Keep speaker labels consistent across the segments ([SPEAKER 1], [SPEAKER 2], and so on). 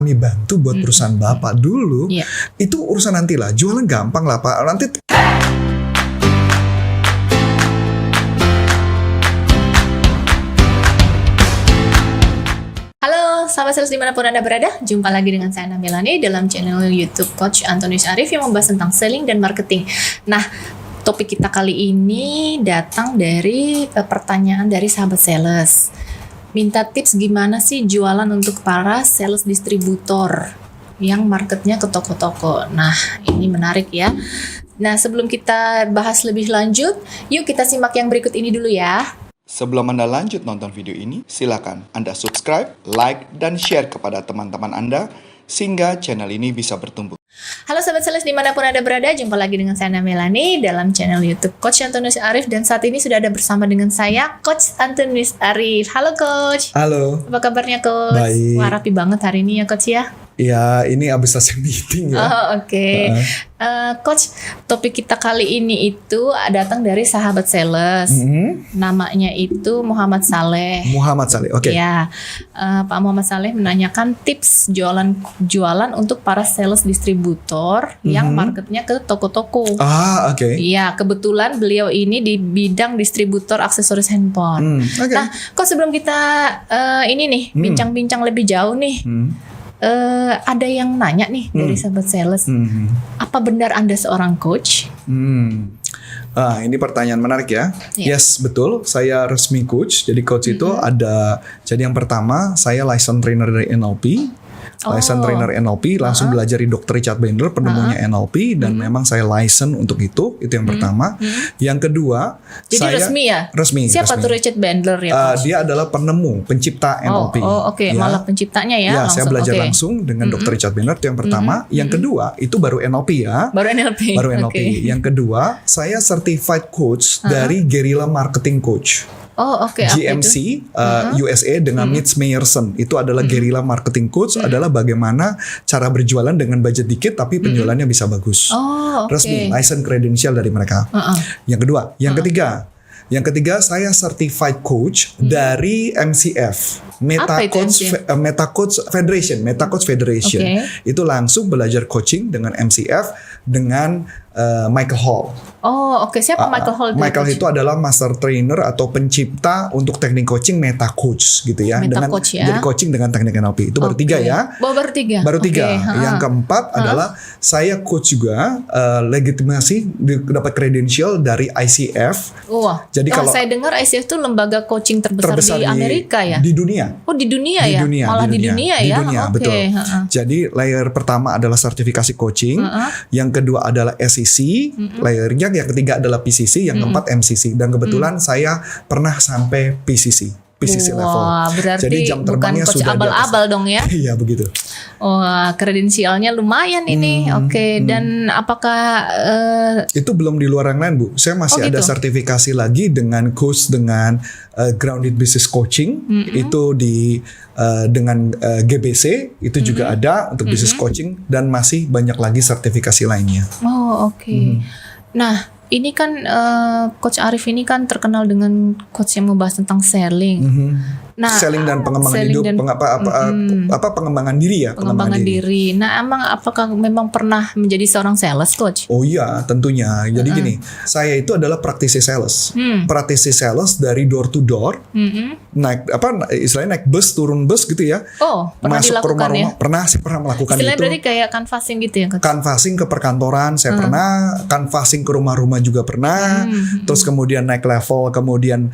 [SPEAKER 1] kami bantu buat perusahaan Bapak dulu.
[SPEAKER 2] Iya.
[SPEAKER 1] Itu urusan nanti lah. Jualan gampang lah Pak. Nanti
[SPEAKER 2] Halo sahabat sales dimanapun Anda berada, jumpa lagi dengan saya Ana Melani dalam channel YouTube Coach Antonius Arif yang membahas tentang selling dan marketing. Nah, topik kita kali ini datang dari pertanyaan dari sahabat sales. Minta tips gimana sih jualan untuk para sales distributor yang marketnya ke toko-toko. Nah, ini menarik ya. Nah, sebelum kita bahas lebih lanjut, yuk kita simak yang berikut ini dulu ya.
[SPEAKER 3] Sebelum Anda lanjut nonton video ini, silakan Anda subscribe, like, dan share kepada teman-teman Anda sehingga channel ini bisa bertumbuh.
[SPEAKER 2] Halo sahabat sales dimanapun Anda berada, jumpa lagi dengan saya Ana Melani dalam channel YouTube Coach Antonius Arif, dan saat ini sudah ada bersama dengan saya Coach Antonius Arif. Halo Coach.
[SPEAKER 1] halo.
[SPEAKER 2] Apa kabarnya Coach?
[SPEAKER 1] Baik.
[SPEAKER 2] Wah, rapi banget hari ini ya Coach ya.
[SPEAKER 1] Ya ini abis selesai meeting ya.
[SPEAKER 2] Oh, oke. Coach, topik kita kali ini itu datang dari sahabat sales. Namanya itu Muhammad Saleh.
[SPEAKER 1] Muhammad Saleh. Oke.
[SPEAKER 2] Ya, Pak Muhammad Saleh menanyakan tips jualan untuk para sales distributor yang marketnya ke toko-toko.
[SPEAKER 1] Oke.
[SPEAKER 2] Iya, kebetulan beliau ini di bidang distributor aksesoris handphone.
[SPEAKER 1] Oke.
[SPEAKER 2] Nah, kok sebelum kita ini nih bincang-bincang lebih jauh nih, ada yang nanya nih dari sahabat sales, apa benar Anda seorang coach?
[SPEAKER 1] Ini pertanyaan menarik ya.
[SPEAKER 2] Iya.
[SPEAKER 1] Yes, betul. Saya resmi coach. Jadi coach itu ada. Jadi yang pertama saya license trainer dari NLP. License trainer NLP, langsung belajar di Dr. Richard Bandler, penemunya NLP, dan memang saya license untuk itu yang pertama. Yang kedua,
[SPEAKER 2] jadi
[SPEAKER 1] saya
[SPEAKER 2] resmi ya?
[SPEAKER 1] Resmi.
[SPEAKER 2] Siapa tuh Richard Bandler ya?
[SPEAKER 1] Dia adalah penemu, pencipta NLP.
[SPEAKER 2] Oke.
[SPEAKER 1] Ya.
[SPEAKER 2] Malah penciptanya ya?
[SPEAKER 1] Ya,
[SPEAKER 2] langsung.
[SPEAKER 1] saya belajar
[SPEAKER 2] Oke.
[SPEAKER 1] langsung dengan Dr. Richard Bandler, itu yang pertama. Yang kedua, itu baru NLP ya.
[SPEAKER 2] Baru NLP.
[SPEAKER 1] Baru NLP.
[SPEAKER 2] Oke.
[SPEAKER 1] Yang kedua, saya certified coach dari Guerrilla Marketing Coach.
[SPEAKER 2] Oh, oke. Apa
[SPEAKER 1] GMC
[SPEAKER 2] itu?
[SPEAKER 1] USA dengan Mitch Meyerson. Itu adalah Guerrilla Marketing Coach, adalah bagaimana cara berjualan dengan budget dikit tapi penjualannya bisa bagus.
[SPEAKER 2] Oh, oke.
[SPEAKER 1] Resmi, license credential dari mereka. Yang kedua, yang ketiga saya certified coach dari MCF,
[SPEAKER 2] Apa itu
[SPEAKER 1] Meta Coach Federation.
[SPEAKER 2] Oke.
[SPEAKER 1] Itu langsung belajar coaching dengan MCF dengan Michael Hall.
[SPEAKER 2] Oh, oke. Siapa Michael Hall?
[SPEAKER 1] Michael itu adalah master trainer atau pencipta untuk teknik coaching Meta Coach gitu ya.
[SPEAKER 2] Meta
[SPEAKER 1] dengan
[SPEAKER 2] Coach ya.
[SPEAKER 1] Jadi coaching dengan teknik NLP. Itu baru 3 ya.
[SPEAKER 2] Baru 3.
[SPEAKER 1] Baru 3.
[SPEAKER 2] Oke,
[SPEAKER 1] Yang keempat adalah saya coach juga legitimasi dapat credential dari ICF.
[SPEAKER 2] Wah.
[SPEAKER 1] Jadi kalau
[SPEAKER 2] saya dengar ICF itu lembaga coaching terbesar di Amerika ya.
[SPEAKER 1] Di dunia.
[SPEAKER 2] Oh, di dunia ya. Malah di dunia ya.
[SPEAKER 1] Di dunia,
[SPEAKER 2] Oke.
[SPEAKER 1] betul. Jadi layer pertama adalah sertifikasi coaching, yang kedua adalah SEC, layernya yang ketiga adalah PCC, yang keempat MCC, dan kebetulan saya pernah sampai PCC level.
[SPEAKER 2] Wah, berarti
[SPEAKER 1] jadi jam
[SPEAKER 2] bukan
[SPEAKER 1] terbangnya
[SPEAKER 2] coach
[SPEAKER 1] sudah
[SPEAKER 2] abal-abal dong ya.
[SPEAKER 1] Iya begitu.
[SPEAKER 2] Wah, kredensialnya lumayan ini. Oke. Dan apakah
[SPEAKER 1] itu belum di luar yang lain Bu. Saya masih ada
[SPEAKER 2] gitu?
[SPEAKER 1] sertifikasi lagi dengan coach dengan grounded business coaching, itu di dengan GBC itu juga ada untuk business coaching, dan masih banyak lagi sertifikasi lainnya.
[SPEAKER 2] Oh, oke. Nah, ini kan Coach Arif ini kan terkenal dengan coach yang membahas tentang selling. Nah,
[SPEAKER 1] selling dan pengembangan hidup, pengembangan diri ya,
[SPEAKER 2] pengembangan diri. Nah, emang apakah memang pernah menjadi seorang sales coach?
[SPEAKER 1] Oh iya, tentunya. Jadi gini, saya itu adalah praktisi sales. Praktisi sales dari door to door. Istilahnya naik bus, turun bus gitu ya.
[SPEAKER 2] Oh, pernah
[SPEAKER 1] masuk ke
[SPEAKER 2] dilakukan
[SPEAKER 1] rumah-rumah.
[SPEAKER 2] ya?
[SPEAKER 1] Pernah melakukan
[SPEAKER 2] istilahnya
[SPEAKER 1] itu.
[SPEAKER 2] berarti kayak canvassing gitu ya, Coach?
[SPEAKER 1] Canvassing ke perkantoran saya pernah, canvassing ke rumah-rumah juga pernah. Terus kemudian naik level, kemudian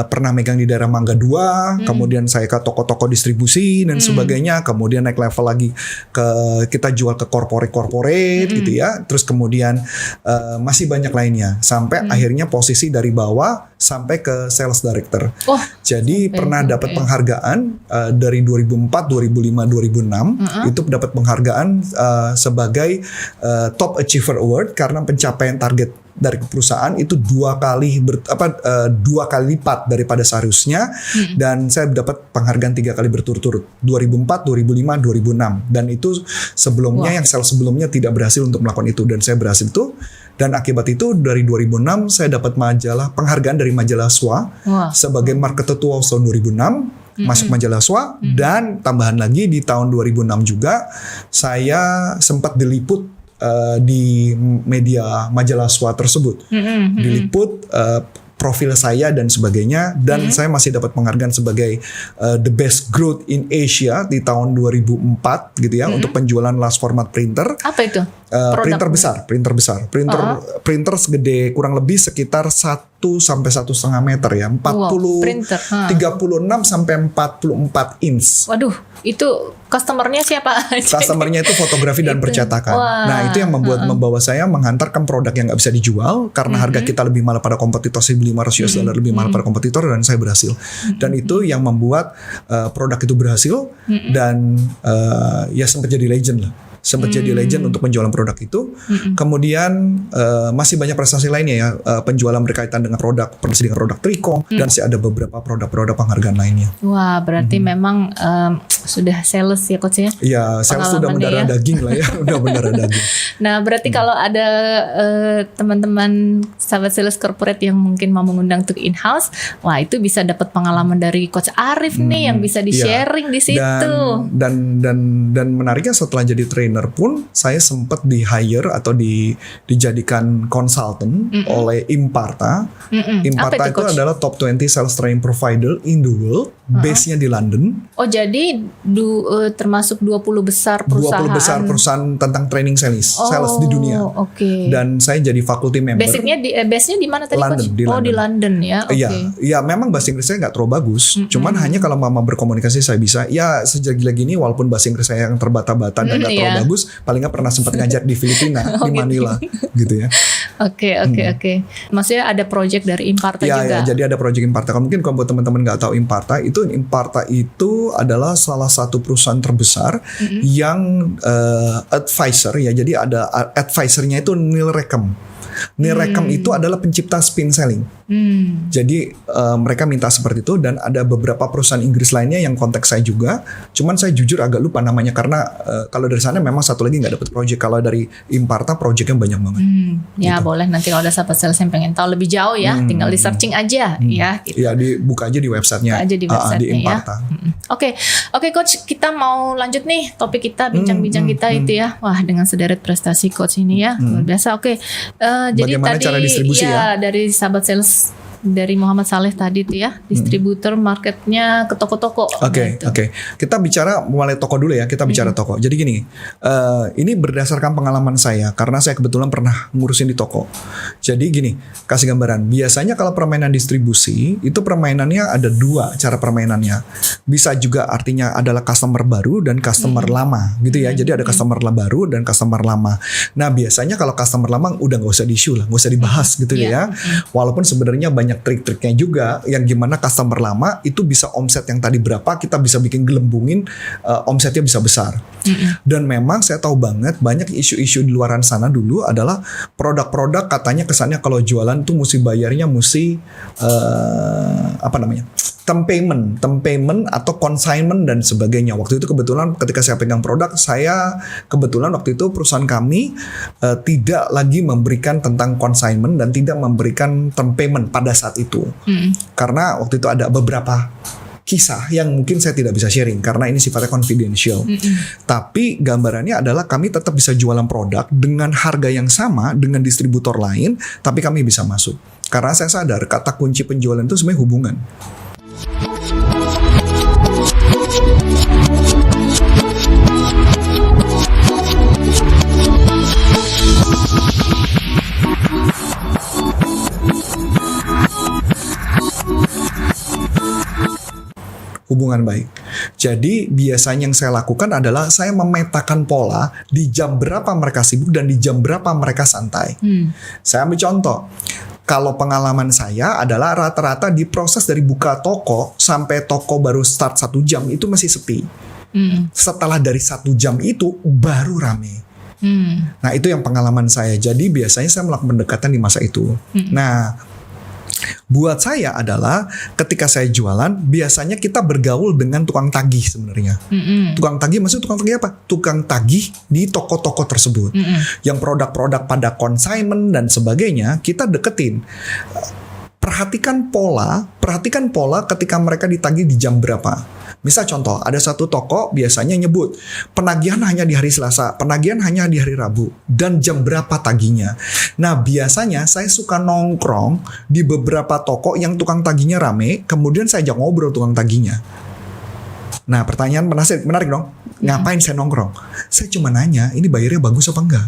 [SPEAKER 1] pernah megang di daerah Mangga 2, kemudian saya ke toko-toko distribusi dan sebagainya, kemudian naik level lagi kita jual ke corporate gitu ya. Terus kemudian masih banyak lainnya sampai akhirnya posisi dari bawah sampai ke sales director. Jadi pernah dapat penghargaan dari 2004, 2005, 2006 itu dapat penghargaan sebagai Top Achiever Award karena pencapaian target dari perusahaan itu dua kali lipat daripada seharusnya, dan saya dapat penghargaan 3 kali berturut-turut 2004, 2005, 2006, dan itu sebelumnya yang sales sebelumnya tidak berhasil untuk melakukan itu, dan saya berhasil itu. Dan akibat itu dari 2006 saya dapat penghargaan dari majalah SWA sebagai marketer tua tahun 2006. masuk majalah SWA, dan tambahan lagi di tahun 2006 juga saya sempat diliput di media majalah SWA tersebut. Diliput profil saya dan sebagainya, dan saya masih dapat penghargaan sebagai the best growth in Asia di tahun 2004 gitu ya, untuk penjualan large format printer.
[SPEAKER 2] Apa itu?
[SPEAKER 1] Printer besar, printer segede kurang lebih sekitar 1 sampai 1,5 meter ya, 36 sampai 44 inch.
[SPEAKER 2] Waduh, itu customernya siapa aja?
[SPEAKER 1] Customernya itu fotografi dan percetakan. Nah, itu yang membawa saya menghantarkan produk yang nggak bisa dijual karena harga kita lebih mahal pada kompetitor, $1.500 lebih mahal pada kompetitor, dan saya berhasil. Dan itu yang membuat produk itu berhasil, dan ya sempat jadi legend lah. Jadi legend untuk penjualan produk itu. Kemudian masih banyak prestasi lainnya ya, penjualan berkaitan dengan produk, persediaan produk Tricom, dan masih ada beberapa produk-produk penghargaan lainnya.
[SPEAKER 2] Wah, berarti memang sudah sales ya coach ya?
[SPEAKER 1] Iya, sales sudah mendarah daging lah ya, udah mendarah daging.
[SPEAKER 2] Nah, berarti kalau ada teman-teman sahabat sales corporate yang mungkin mau mengundang untuk in-house, wah itu bisa dapat pengalaman dari coach Arif nih yang bisa di-sharing di situ.
[SPEAKER 1] Dan menariknya setelah jadi trainer pun saya sempat di hire atau dijadikan konsultan oleh Imparta. Imparta itu adalah top 20 sales training provider in the world, base-nya di London.
[SPEAKER 2] Oh, jadi termasuk 20 besar perusahaan.
[SPEAKER 1] 20 besar perusahaan tentang training sales di dunia.
[SPEAKER 2] Okay.
[SPEAKER 1] Dan saya jadi faculty member.
[SPEAKER 2] Base-nya di mana tadi,
[SPEAKER 1] London,
[SPEAKER 2] coach?
[SPEAKER 1] di London.
[SPEAKER 2] Di London ya.
[SPEAKER 1] Iya, memang bahasa Inggris saya nggak terlalu bagus. Cuman hanya kalau mama berkomunikasi saya bisa. Ya sejak gini walaupun bahasa Inggris saya yang terbata-bata dan nggak terlalu bagus, paling nggak pernah sempat ngajar di Filipina, di Manila, gitu ya.
[SPEAKER 2] Oke. Maksudnya ada project dari Imparta juga.
[SPEAKER 1] Ya, jadi ada project Imparta. Kalau mungkin buat teman-teman nggak tahu Imparta itu adalah salah satu perusahaan terbesar yang advisor ya. Jadi ada advisornya itu Neil Rackham. Neil Rackham itu adalah pencipta spin selling. Jadi mereka minta seperti itu, dan ada beberapa perusahaan Inggris lainnya yang kontak saya juga. Cuman saya jujur agak lupa namanya karena kalau dari sana memang satu lagi nggak dapat project. Kalau dari Imparta projectnya banyak banget.
[SPEAKER 2] Ya
[SPEAKER 1] gitu.
[SPEAKER 2] boleh, nanti kalau ada sahabat sales yang pengen tahu lebih jauh ya, tinggal di searching aja ya. Gitu.
[SPEAKER 1] Ya dibuka aja di websitenya.
[SPEAKER 2] Di
[SPEAKER 1] Imparta.
[SPEAKER 2] Oke, coach, kita mau lanjut nih topik kita, bincang-bincang kita itu ya. Wah, dengan sederet prestasi coach ini ya luar biasa. Oke. Jadi
[SPEAKER 1] bagaimana
[SPEAKER 2] tadi
[SPEAKER 1] cara distribusi ya
[SPEAKER 2] dari sahabat sales dari Muhammad Saleh tadi tuh ya, distributor marketnya ke toko-toko.
[SPEAKER 1] Oke. Kita bicara mulai toko dulu ya. Kita bicara toko. Jadi gini, ini berdasarkan pengalaman saya karena saya kebetulan pernah ngurusin di toko. Jadi gini, kasih gambaran. Biasanya kalau permainan distribusi itu permainannya ada 2 cara permainannya. Bisa juga artinya adalah customer baru dan customer lama, gitu ya. Jadi ada customer baru dan customer lama. Nah biasanya kalau customer lama udah nggak usah di-issue lah, nggak usah dibahas gitu ya. Walaupun sebenarnya banyak trik-triknya juga, yang gimana customer lama itu bisa omset yang tadi berapa, kita bisa bikin gelembungin omsetnya bisa besar. Dan memang saya tahu banget banyak isu-isu di luaran sana dulu adalah produk-produk katanya kesannya kalau jualan tuh mesti bayarnya term payment atau consignment dan sebagainya. Waktu itu kebetulan ketika saya pegang produk, saya kebetulan waktu itu perusahaan kami tidak lagi memberikan tentang consignment dan tidak memberikan term payment pada saat itu. Karena waktu itu ada beberapa kisah yang mungkin saya tidak bisa sharing karena ini sifatnya confidential. Tapi gambarannya adalah kami tetap bisa jualan produk dengan harga yang sama dengan distributor lain, tapi kami bisa masuk. Karena saya sadar kata kunci penjualan itu sebenarnya hubungan. Hubungan baik. Jadi biasanya yang saya lakukan adalah saya memetakan pola di jam berapa mereka sibuk dan di jam berapa mereka santai. Saya ambil contoh. Kalau pengalaman saya adalah rata-rata di proses dari buka toko sampai toko baru start 1 jam itu masih sepi. Setelah dari 1 jam itu baru rame. Nah itu yang pengalaman saya. Jadi biasanya saya melakukan pendekatan di masa itu. Nah buat saya adalah ketika saya jualan biasanya kita bergaul dengan tukang tagih sebenarnya. Tukang tagih maksudnya tukang tagih apa? Tukang tagih di toko-toko tersebut. Yang produk-produk pada consignment dan sebagainya kita deketin. perhatikan pola ketika mereka ditagih di jam berapa. Misal contoh, ada satu toko biasanya nyebut penagihan hanya di hari Selasa, penagihan hanya di hari Rabu, dan jam berapa tagihnya. Nah, biasanya saya suka nongkrong di beberapa toko yang tukang tagihnya rame, kemudian saya ajak ngobrol tukang tagihnya. Nah, pertanyaan menarik dong. Ngapain saya nongkrong? Saya cuma nanya, ini bayarnya bagus apa enggak?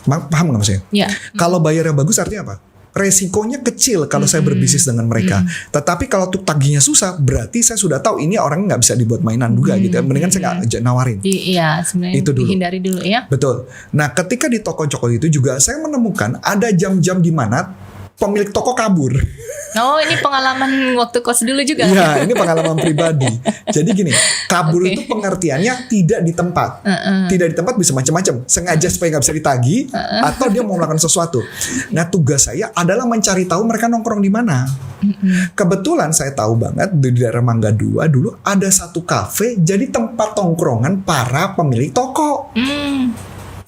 [SPEAKER 1] Paham nggak maksudnya?
[SPEAKER 2] Ya.
[SPEAKER 1] Kalau bayarnya bagus artinya apa? Resikonya kecil kalau saya berbisnis dengan mereka. Tetapi kalau tuh tagihnya susah, berarti saya sudah tahu ini orang nggak bisa dibuat mainan juga gitu. Mendingan saya nggak nawarin.
[SPEAKER 2] Iya, sebenarnya
[SPEAKER 1] Itu dulu.
[SPEAKER 2] dihindari dulu ya.
[SPEAKER 1] Betul. Nah, ketika di toko-toko itu juga saya menemukan ada jam-jam di mana pemilik toko kabur.
[SPEAKER 2] Oh, ini pengalaman waktu kos dulu juga.
[SPEAKER 1] Iya, ini pengalaman pribadi. Jadi gini, kabur
[SPEAKER 2] Oke.
[SPEAKER 1] itu pengertiannya tidak di tempat. Tidak di tempat bisa macam-macam. Sengaja supaya nggak bisa ditagih, atau dia mau melakukan sesuatu. Nah, tugas saya adalah mencari tahu mereka nongkrong di mana. Kebetulan saya tahu banget di daerah Mangga 2 dulu ada satu kafe jadi tempat tongkrongan para pemilik toko.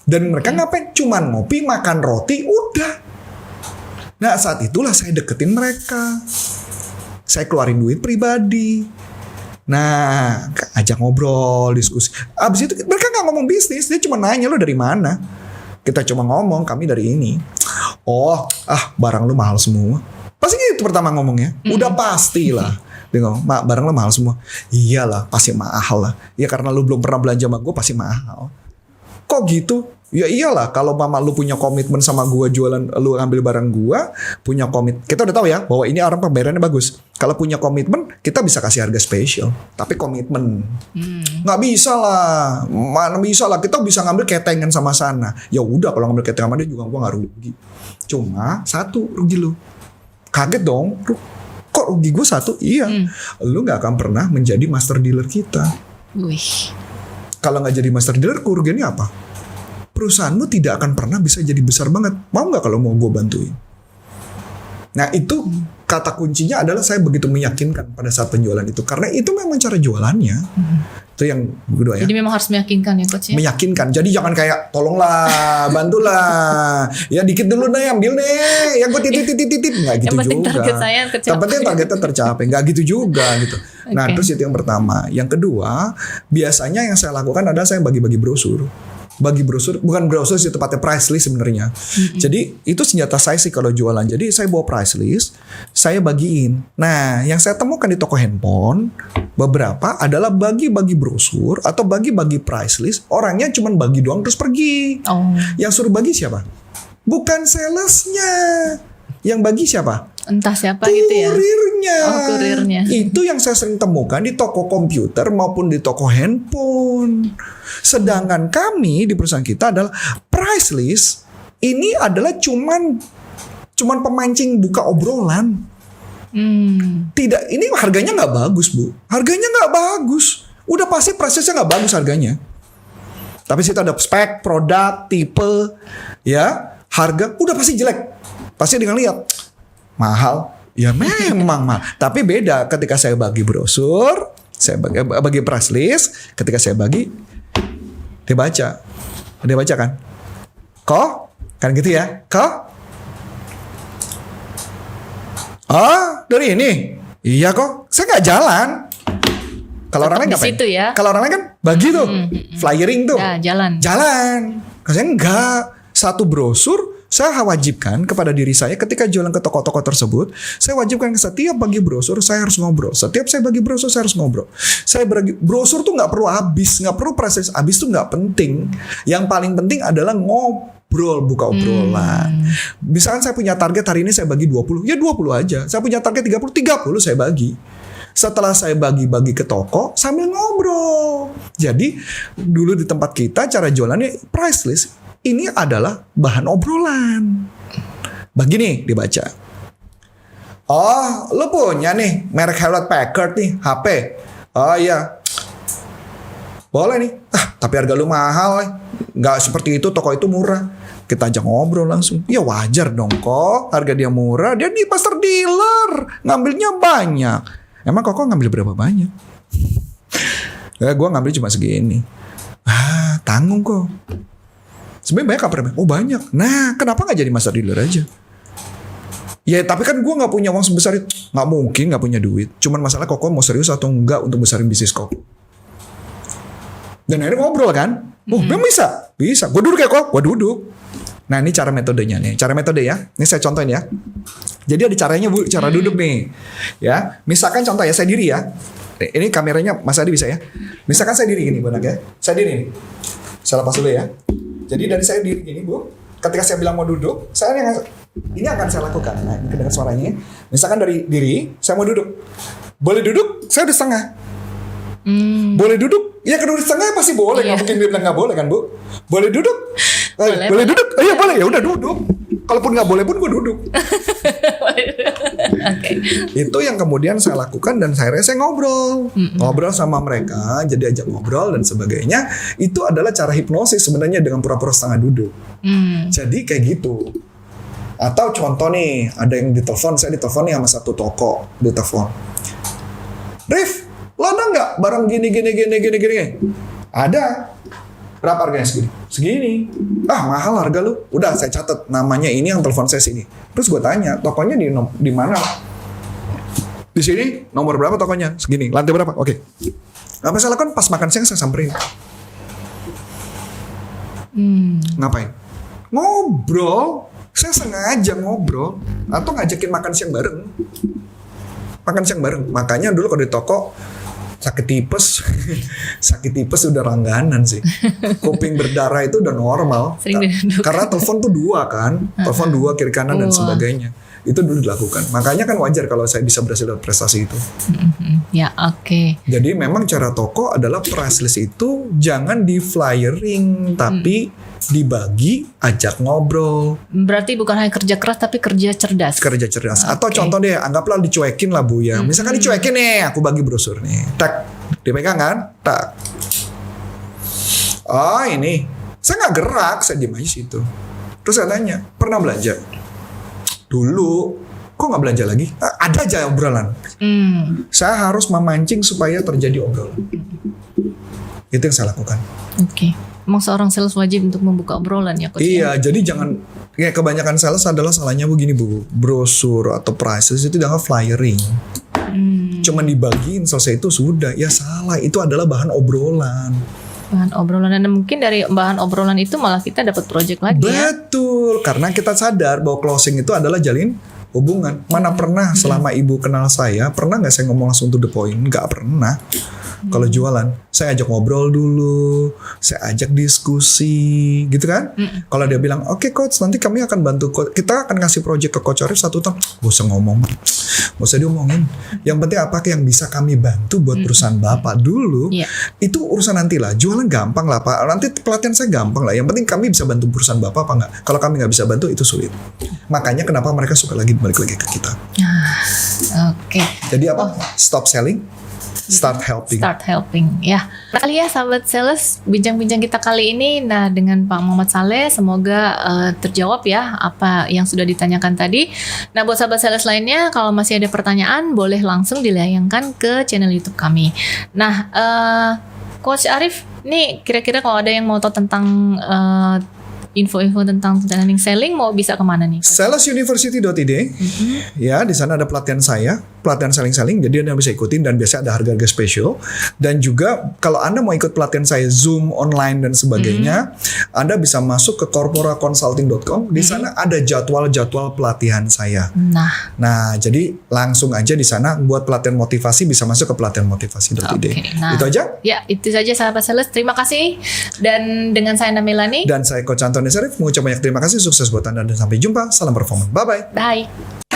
[SPEAKER 1] Dan mereka ngapain? Cuman ngopi, makan roti, udah. Nah, saat itulah saya deketin mereka. Saya keluarin duit pribadi. Nah, ajak ngobrol, diskusi. Abis itu mereka gak ngomong bisnis. Dia cuma nanya, lo dari mana? Kita cuma ngomong, kami dari ini. Oh, barang lu mahal semua. Pasti gitu pertama ngomongnya. Udah pastilah. Dia ngomong, barang lu mahal semua. Iyalah, pasti mahal lah. Ya karena lu belum pernah belanja sama gue, pasti mahal. Kok gitu? Ya iyalah, kalau mama lu punya komitmen sama gua jualan, lu ngambil barang gua, punya komit. Kita udah tahu ya bahwa ini orang pembayarannya bagus. Kalau punya komitmen, kita bisa kasih harga spesial. Tapi komitmen, nggak bisa lah, mana bisa lah. Kita bisa ngambil ketengan sama sana. Ya udah, kalau ngambil ketengan sama dia juga gua nggak rugi. Cuma satu rugi lu. Kaget dong. Kok rugi gua satu? Iya, lu nggak akan pernah menjadi master dealer kita.
[SPEAKER 2] Wih.
[SPEAKER 1] Kalau nggak jadi master dealer, kerugiannya apa? Perusahaanmu tidak akan pernah bisa jadi besar banget. Mau nggak kalau mau gue bantuin? Nah, itu kata kuncinya adalah saya begitu meyakinkan pada saat penjualan itu. Karena itu memang cara jualannya. Itu yang kedua ya.
[SPEAKER 2] Jadi memang harus meyakinkan ya coach ya.
[SPEAKER 1] Meyakinkan. Jadi jangan kayak tolonglah, bantulah. Ya dikit dulu deh, ambil deh. Ya gue titip. Nggak gitu
[SPEAKER 2] Yang penting
[SPEAKER 1] juga.
[SPEAKER 2] target saya tercapai.
[SPEAKER 1] Yang penting targetnya tercapai. Nggak gitu juga gitu. Nah,
[SPEAKER 2] Oke.
[SPEAKER 1] terus itu yang pertama. Yang kedua, biasanya yang saya lakukan adalah saya bagi-bagi brosur. Bagi brosur, bukan brosur sih, tepatnya price list sebenarnya. Jadi itu senjata saya sih kalau jualan. Jadi saya bawa price list, saya bagiin. Nah, yang saya temukan di toko handphone beberapa adalah bagi-bagi brosur atau bagi-bagi price list. Orangnya cuma bagi doang terus pergi.
[SPEAKER 2] Oh.
[SPEAKER 1] Yang suruh bagi siapa? Bukan salesnya. Yang bagi siapa?
[SPEAKER 2] Entah siapa gitu ya.
[SPEAKER 1] Kurirnya.
[SPEAKER 2] Oh, kurirnya.
[SPEAKER 1] Itu yang saya sering temukan di toko komputer maupun di toko handphone. Sedangkan kami di perusahaan kita adalah price list. Ini adalah cuman pemancing buka obrolan. Tidak, ini harganya nggak bagus, Bu. Harganya nggak bagus. Udah pasti prosesnya nggak bagus harganya. Tapi situ ada spek, produk, tipe, ya, harga, udah pasti jelek. Pasti dengan lihat mahal, ya memang mahal. Tapi beda ketika saya bagi brosur, saya bagi price list, ketika saya bagi, dia baca kan, kok, kan gitu ya, kok, dari ini, iya kok, saya nggak jalan. Kalau orang lain
[SPEAKER 2] di
[SPEAKER 1] ngapain?
[SPEAKER 2] situ ya.
[SPEAKER 1] Kalau orang lain kan bagi tuh, flyering tuh,
[SPEAKER 2] Ya, jalan.
[SPEAKER 1] Kalau saya enggak, satu brosur. Saya wajibkan kepada diri saya ketika jualan ke toko-toko tersebut, saya wajibkan setiap bagi brosur saya harus ngobrol. Setiap saya bagi brosur saya harus ngobrol. Saya bagi brosur tuh nggak perlu habis, nggak perlu proses habis tuh nggak penting. Yang paling penting adalah ngobrol, buka obrolan. Misalkan saya punya target hari ini saya bagi 20, ya 20 aja. Saya punya target 30 saya bagi. Setelah saya bagi-bagi ke toko sambil ngobrol. Jadi dulu di tempat kita cara jualannya price list. Ini adalah bahan obrolan. Begini dibaca. Oh, lu punya nih merek Hewlett Packard nih, HP. Oh iya. Boleh nih. Tapi harga lu mahal. Nggak seperti itu, toko itu murah. Kita ajak ngobrol langsung. Ya wajar dong kok. Harga dia murah. Dia di master dealer. Ngambilnya banyak. Emang kok ngambil berapa banyak? Gue ngambil cuma segini. Tanggung kok. Sebenarnya banyak apa? Oh banyak. Nah, kenapa nggak jadi master dealer aja? Ya tapi kan gue nggak punya uang sebesar itu, nggak mungkin nggak punya duit. Cuman masalah Koko mau serius atau enggak untuk besarin bisnis Koko. Dan akhirnya ngobrol kan, memang bisa. Gue duduk ya Kok, gue duduk. Nah ini cara metodenya nih, cara metode ya. Ini saya contohin ya. Jadi ada caranya Bu, cara duduk nih. Ya, misalkan contoh ya saya diri ya. Ini kameranya Mas Adi bisa ya. Misalkan saya diri gini Bu Nak ya. Saya diri nih. Saya lepas dulu ya. Jadi dari saya diri gini Bu. Ketika saya bilang mau duduk, ini akan saya lakukan. Nah, ini kedengar suaranya. Misalkan dari diri, saya mau duduk. Boleh duduk? Saya di setengah. Boleh duduk? Ya kedua di setengah pasti boleh. Nggak mungkin dia bilang nggak boleh kan Bu? Boleh duduk? Boleh duduk? Oh iya boleh. Ya udah duduk. Kalaupun nggak boleh pun gue duduk.
[SPEAKER 2] Okay.
[SPEAKER 1] Itu yang kemudian saya lakukan dan akhirnya saya ngobrol. Ngobrol sama mereka, jadi ajak ngobrol dan sebagainya. Itu adalah cara hipnosis sebenarnya dengan pura-pura setengah duduk. Jadi kayak gitu. Atau contoh nih, ada yang ditelepon, saya ditelepon nih sama satu toko, ditelepon. Rif, lo ada nggak barang gini? Ada. Berapa harganya segini? Segini. Ah mahal harga lu. Udah saya catat namanya ini yang telepon saya sini. Terus gue tanya tokonya di mana? Di sini. Nomor berapa tokonya? Segini. Lantai berapa? Oke. Apa saya lakukan pas makan siang saya samperin. Ngapain? Ngobrol. Saya sengaja ngobrol atau ngajakin makan siang bareng. Makanya dulu kalau di toko sakit tipes udah langganan sih. Kuping berdarah itu udah normal. Karena telepon tuh 2 kan. Telepon 2 kiri kanan dan sebagainya. Itu dulu dilakukan. Makanya kan wajar kalau saya bisa berhasil dapat prestasi itu.
[SPEAKER 2] Ya oke.
[SPEAKER 1] Jadi memang cara toko adalah price list itu jangan di flyering tapi dibagi, ajak ngobrol.
[SPEAKER 2] Berarti bukan hanya kerja keras tapi kerja cerdas.
[SPEAKER 1] Atau contoh deh, anggaplah dicuekin lah Bu ya. Misalkan dicuekin nih, aku bagi brosur nih. Tak, dipegang kan? Tak. Oh ini, saya nggak gerak, saya diem aja situ. Terus saya tanya, pernah belanja? Dulu, kok nggak belanja lagi? Ada aja obrolan. Saya harus memancing supaya terjadi obrolan. Itu yang saya lakukan.
[SPEAKER 2] Oke. Emang seorang sales wajib untuk membuka obrolan ya Coach?
[SPEAKER 1] Iya, jadi jangan ya kebanyakan sales adalah salahnya begini Bu, brosur atau prices itu jangan flyering. Cuman dibagiin selesai itu sudah. Ya salah, itu adalah bahan obrolan.
[SPEAKER 2] Dan mungkin dari bahan obrolan itu malah kita dapat project lagi.
[SPEAKER 1] Betul, karena kita sadar bahwa closing itu adalah jalin hubungan. Mana pernah selama Ibu kenal saya, pernah nggak saya ngomong langsung to the point? Nggak pernah. Kalau jualan, saya ajak ngobrol dulu, saya ajak diskusi, gitu kan? Kalau dia bilang, oke coach, nanti kami akan bantu coach, kita akan kasih project ke Coach Arif 1 tahun, gak usah ngomong, gak usah diomongin. Yang penting apa yang bisa kami bantu buat perusahaan Bapak dulu, itu urusan nanti lah. Jualan gampang lah Pak, nanti pelatihan saya gampang lah. Yang penting kami bisa bantu perusahaan Bapak apa enggak. Kalau kami nggak bisa bantu itu sulit. Makanya kenapa mereka suka balik lagi ke kita.
[SPEAKER 2] Oke.
[SPEAKER 1] Jadi apa? Stop selling. Start helping
[SPEAKER 2] ya. Nah kali ya sahabat sales, bincang-bincang kita kali ini dengan Pak Muhammad Saleh semoga terjawab ya apa yang sudah ditanyakan tadi. Nah buat sahabat sales lainnya kalau masih ada pertanyaan boleh langsung dilayangkan ke channel YouTube kami. Nah Coach Arif, nih kira-kira kalau ada yang mau tahu tentang info-info tentang training selling mau bisa kemana nih?
[SPEAKER 1] Salesuniversity.id. Ya, di sana ada pelatihan saya, pelatihan selling. Jadi Anda bisa ikutin dan biasanya ada harga-harga spesial. Dan juga kalau Anda mau ikut pelatihan saya Zoom online dan sebagainya, Anda bisa masuk ke corporaconsulting.com. Di sana ada jadwal-jadwal pelatihan saya. Nah, jadi langsung aja di sana buat pelatihan motivasi bisa masuk ke pelatihanmotivasi.id. Itu aja?
[SPEAKER 2] Ya, itu saja sahabat sales. Terima kasih. Dan dengan saya Melanie
[SPEAKER 1] dan saya Coach Antoni Sarif mengucap banyak terima kasih, sukses buat Anda dan sampai jumpa. Salam performa. Bye-bye.
[SPEAKER 2] Bye.